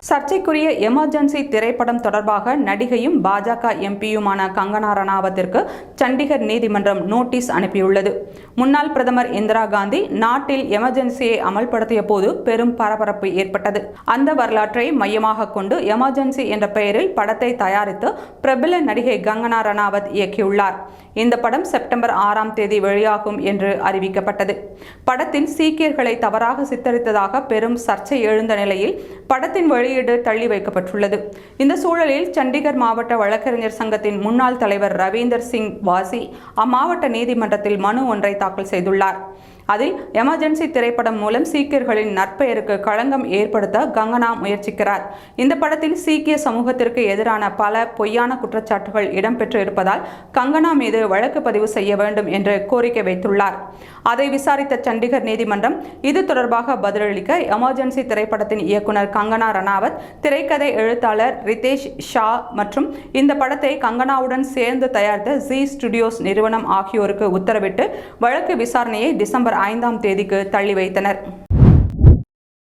சர்ச்சைக்குரிய எமர்ஜென்சி திரைப்படம் தொடர்பாக நடிகையும் பாஜக எம்பியுமான கங்கனா ரணாவத்திற்கு சண்டிகர் நீதிமன்றம் நோட்டீஸ் அனுப்பியுள்ளது. முன்னாள் பிரதமர் இந்திரா காந்தி நாட்டில் எமர்ஜென்சியை அமல்படுத்திய போது பெரும் பரபரப்பு ஏற்பட்டது. அந்த வரலாற்றை மையமாக கொண்டு எமர்ஜென்சி என்ற பெயரில் படத்தை தயாரித்து பிரபல நடிகை கங்கனா ரணாவத் இயக்கியுள்ளார். இந்த படம் செப்டம்பர் 6ஆம் தேதி வெளியாகும் என்று அறிவிக்கப்பட்டது. படத்தில் சீக்கியர்களை தவறாக சித்தரித்ததாக பெரும் சர்ச்சை எழுந்த நிலையில் படத்தின் வெளியீடு தள்ளி வைக்கப்பட்டுள்ளது. இந்த சூழலில் சண்டிகர் மாவட்ட வழக்கறிஞர் சங்கத்தின் முன்னாள் தலைவர் ரவீந்தர் சிங் வாசி அம்மாவட்ட நீதிமன்றத்தில் மனு ஒன்றை தாக்கல் செய்துள்ளார். அதில் எமர்ஜென்சி திரைப்படம் மூலம் சீக்கியர்களின் நற்பெயருக்கு களங்கம் ஏற்படுத்த கங்கனா முயற்சிக்கிறார். இந்த படத்தில் சீக்கிய சமூகத்திற்கு எதிரான பல பொய்யான குற்றச்சாட்டுகள் இடம்பெற்று இருப்பதால் கங்கனா மீது வழக்கு பதிவு செய்ய வேண்டும் என்று கோரிக்கை வைத்துள்ளார். அதை விசாரித்த சண்டிகர் நீதிமன்றம் இது தொடர்பாக பதிலளிக்க எமர்ஜென்சி திரைப்படத்தின் இயக்குனர் கங்கனா ரணாவத், திரைக்கதை எழுத்தாளர் ரிதேஷ் ஷா மற்றும் இந்த படத்தை கங்கனாவுடன் சேர்ந்து தயாரித்த ஜி ஸ்டுடியோஸ் நிறுவனம் ஆகியோருக்கு உத்தரவிட்டு வழக்கு விசாரணையை டிசம்பர் 5ஆம் தேதிக்கு தள்ளி வைத்தனர்.